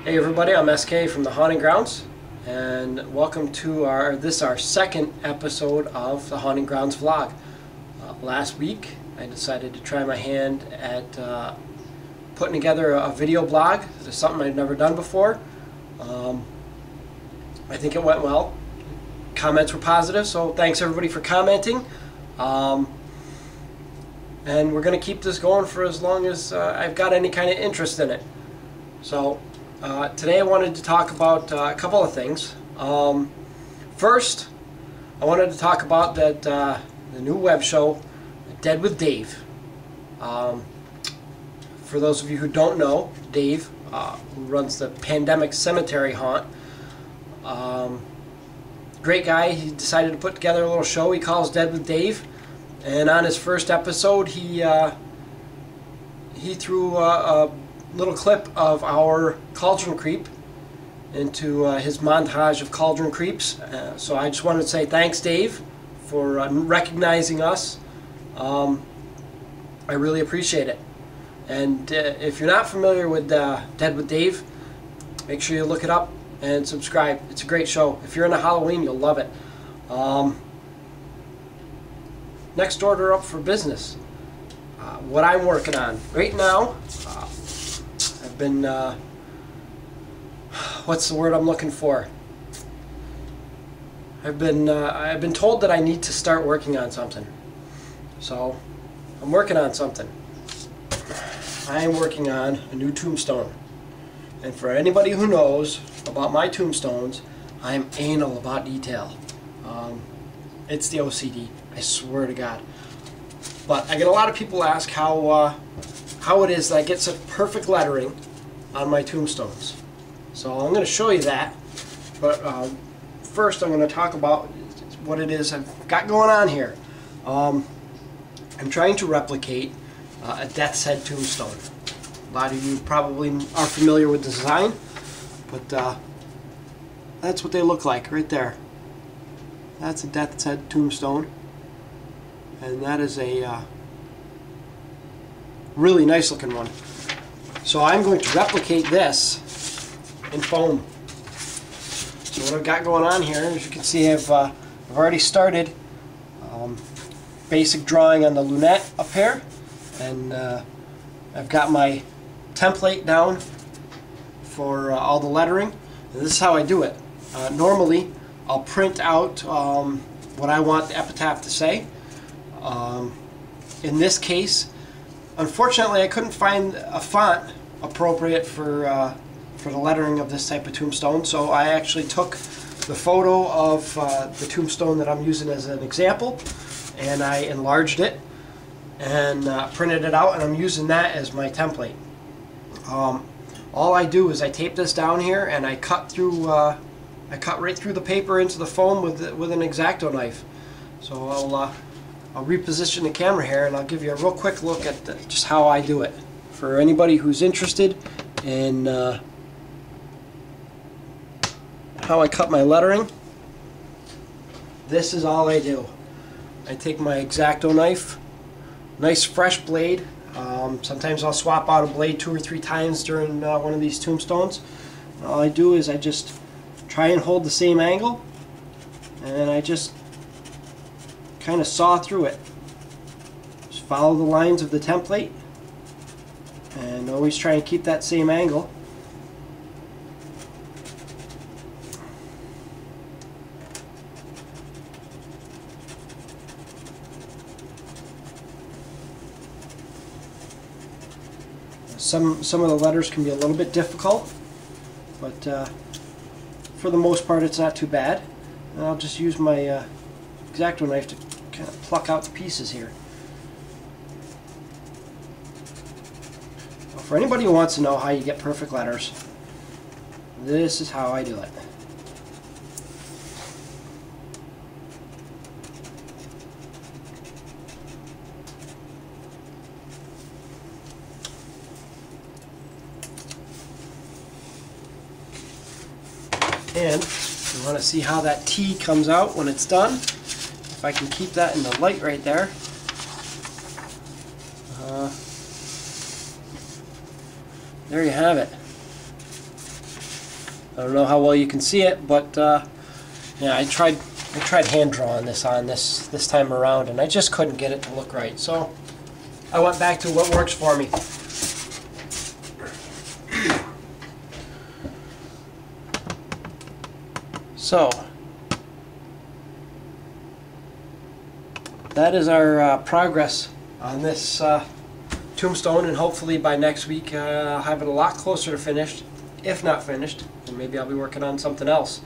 Hey everybody, I'm SK from the Haunting Grounds, and welcome to our second episode of the Haunting Grounds vlog. Last week I decided to try my hand at putting together a video blog. This is something I've never done before. I think it went well. Comments were positive, so thanks everybody for commenting. And we're going to keep this going for as long as I've got any kind of interest in it. So today I wanted to talk about a couple of things. First, I wanted to talk about that the new web show, Dead with Dave. For those of you who don't know, Dave, who runs the Pandemic Cemetery Haunt, great guy. He decided to put together a little show he calls Dead with Dave, and on his first episode he threw a little clip of our Cauldron Creep into his montage of Cauldron Creeps. So I just wanted to say thanks, Dave, for recognizing us. I really appreciate it. And if you're not familiar with Dead with Dave, make sure you look it up and subscribe. It's a great show. If you're into Halloween, you'll love it. Next order up for business. What I'm working on right now, I've been, what's the word I'm looking for? I've been told that I need to start working on something. So I'm working on something. I am working on a new tombstone. And for anybody who knows about my tombstones, I'm anal about detail. It's the OCD, I swear to God. But I get a lot of people ask how it is that I get such perfect lettering on my tombstones. So I'm going to show you that. But first I'm going to talk about what it is I've got going on here. I'm trying to replicate a Deaths Head Tombstone. A lot of you probably are familiar with the design, but that's what they look like right there. That's a Death's Head Tombstone, and that is a really nice looking one. So I'm going to replicate this in foam. So what I've got going on here, as you can see, I've already started basic drawing on the lunette up here, and I've got my template down for all the lettering. And this is how I do it. Normally I'll print out what I want the epitaph to say. In this case, unfortunately I couldn't find a font appropriate for the lettering of this type of tombstone, so I actually took the photo of the tombstone that I'm using as an example, and I enlarged it and printed it out, and I'm using that as my template. All I do is I tape this down here, and I cut through I cut right through the paper into the foam with an X-Acto knife. So I'll reposition the camera here, and I'll give you a real quick look at just how I do it for anybody who's interested in how I cut my lettering. This is all I do. I take my X-Acto knife, nice fresh blade. Sometimes I'll swap out a blade 2 or 3 times during one of these tombstones. All I do is I just try and hold the same angle, and I just kind of saw through it. Just follow the lines of the template, and always try and keep that same angle. Some of the letters can be a little bit difficult, but for the most part it's not too bad. And I'll just use my X-Acto knife to kind of pluck out the pieces here. Well, for anybody who wants to know how you get perfect letters, this is how I do it. And you want to see how that T comes out when it's done. If I can keep that in the light right there. There you have it. I don't know how well you can see it, but yeah, I tried hand drawing this on this time around, and I just couldn't get it to look right. So I went back to what works for me. So that is our progress on this tombstone, and hopefully by next week I'll have it a lot closer to finished, if not finished, and maybe I'll be working on something else.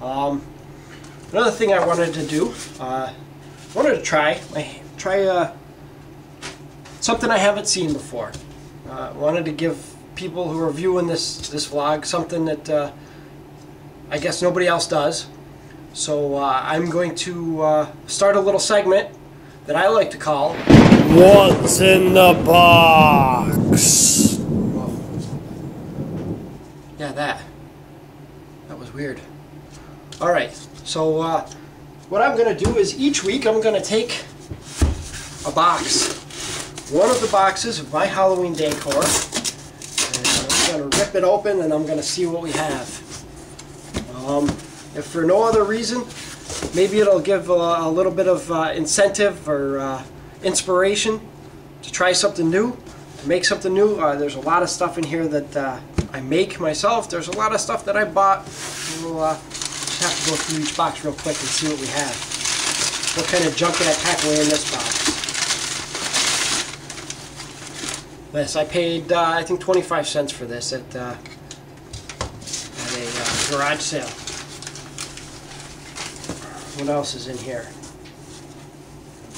Another thing I wanted to do, I wanted to try something I haven't seen before. Wanted to give people who are viewing this vlog something that I guess nobody else does. So I'm going to start a little segment that I like to call What's in the Box? Whoa. Yeah, that was weird. Alright, so what I'm going to do is each week I'm going to take a box, one of the boxes of my Halloween decor, and I'm going to rip it open and I'm going to see what we have. If for no other reason, maybe it'll give a little bit of incentive or inspiration to try something new, to make something new. There's a lot of stuff in here that I make myself. There's a lot of stuff that I bought. We'll just have to go through each box real quick and see what we have. What kind of junk did I pack away in this box? This, I paid I think 25 cents for this at a garage sale. What else is in here?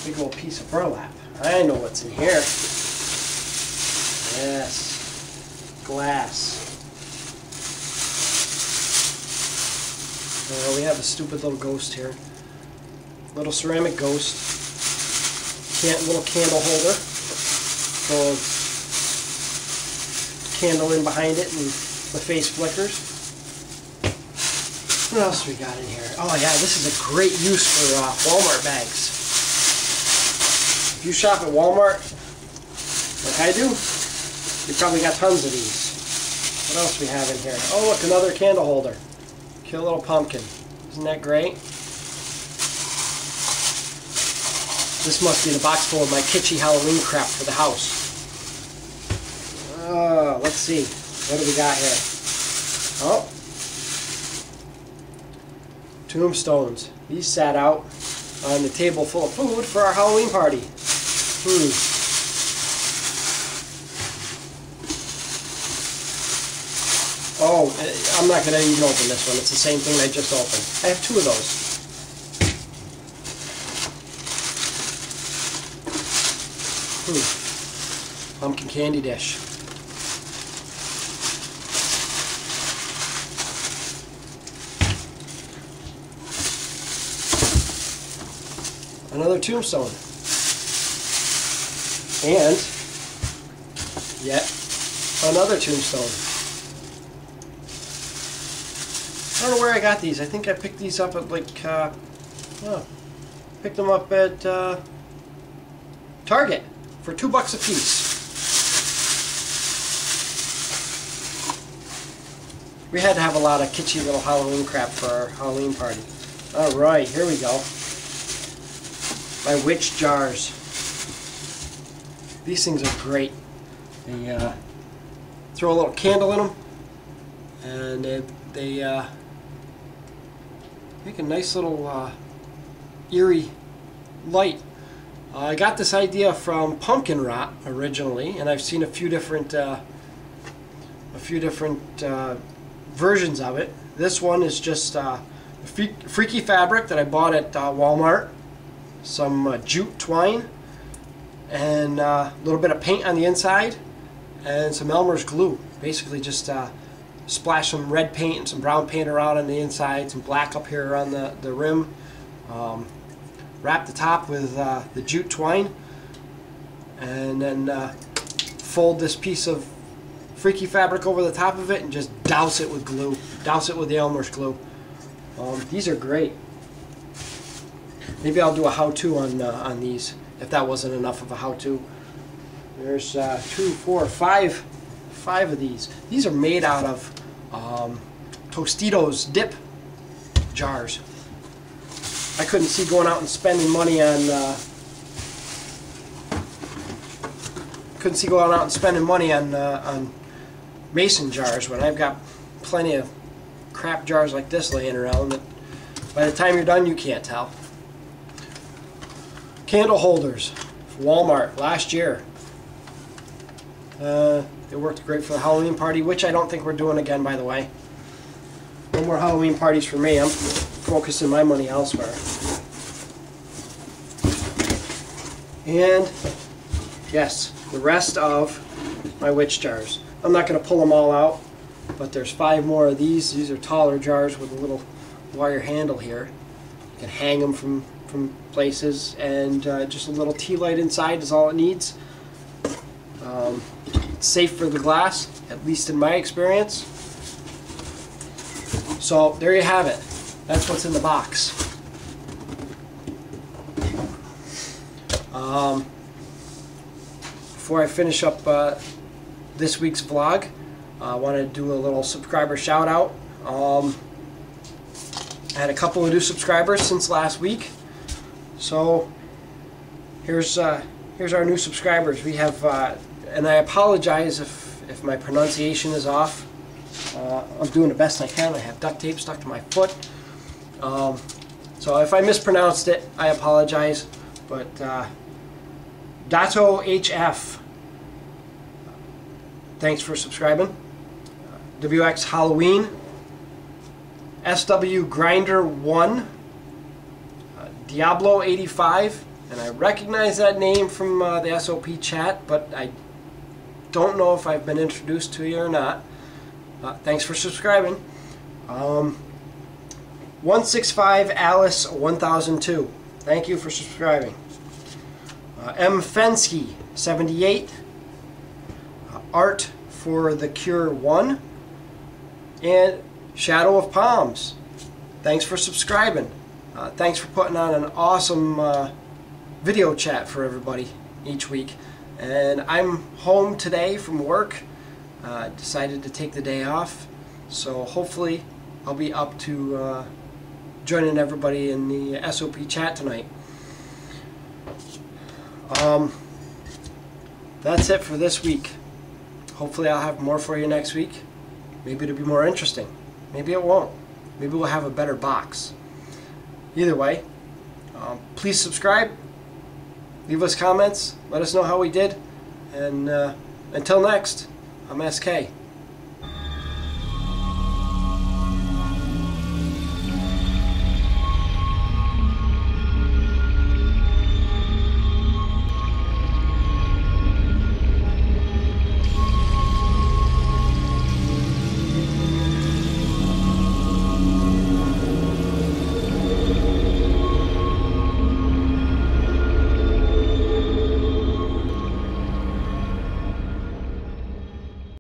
Big old piece of burlap. I know what's in here. Yes. Glass. We have a stupid little ghost here. Little ceramic ghost. Little candle holder. Throw a candle in behind it and the face flickers. What else we got in here? Oh yeah, this is a great use for Walmart bags. If you shop at Walmart, like I do, you probably got tons of these. What else we have in here? Oh look, another candle holder. Cute little pumpkin. Isn't that great? This must be the box full of my kitschy Halloween crap for the house. Let's see. What do we got here? Oh. Tombstones. These sat out on the table full of food for our Halloween party. Oh, I'm not going to even open this one. It's the same thing I just opened. I have two of those. Pumpkin candy dish. Another tombstone. And yet another tombstone. I don't know where I got these. I think I picked these up at like picked them up at Target for $2 a piece. We had to have a lot of kitschy little Halloween crap for our Halloween party. Alright, here we go. My witch jars. These things are great. They throw a little candle in them, and they make a nice little eerie light. I got this idea from pumpkin rot originally, and I've seen a few different versions of it. This one is just freaky fabric that I bought at Walmart. Some jute twine and a little bit of paint on the inside and some Elmer's glue. Basically just splash some red paint and some brown paint around on the inside, some black up here around the rim. Wrap the top with the jute twine, and then fold this piece of freaky fabric over the top of it and just douse it with glue. Douse it with the Elmer's glue. These are great. Maybe I'll do a how-to on these, if that wasn't enough of a how-to. There's 2, 4, 5 of these. These are made out of Tostitos dip jars. I couldn't see going out and spending money on on mason jars when I've got plenty of crap jars like this laying around that by the time you're done you can't tell. Candle holders, Walmart last year. It worked great for the Halloween party, which I don't think we're doing again, by the way. No more Halloween parties for me. I'm focusing my money elsewhere. And yes, the rest of my witch jars. I'm not going to pull them all out, but there's 5 more of these. These are taller jars with a little wire handle here. You can hang them from places, and just a little tea light inside is all it needs. It's safe for the glass, at least in my experience. So there you have it. That's what's in the box. Before I finish up this week's vlog, I want to do a little subscriber shout out. I had a couple of new subscribers since last week, so here's our new subscribers. We have, and I apologize if my pronunciation is off. I'm doing the best I can. I have duct tape stuck to my foot, so if I mispronounced it, I apologize. But Dato HF, thanks for subscribing. WX Halloween, SW Grinder 1, Diablo 85, and I recognize that name from the SOP chat, but I don't know if I've been introduced to you or not. Thanks for subscribing. 165 Alice 1002, thank you for subscribing. M Fensky 78, Art for the Cure 1, and Shadow of Palms, thanks for subscribing. Thanks for putting on an awesome video chat for everybody each week. And I'm home today from work. Decided to take the day off, so hopefully I'll be up to joining everybody in the SOP chat tonight. That's it for this week. Hopefully I'll have more for you next week. Maybe it'll be more interesting. Maybe it won't. Maybe we'll have a better box. Either way, please subscribe, leave us comments, let us know how we did, and until next, I'm SK.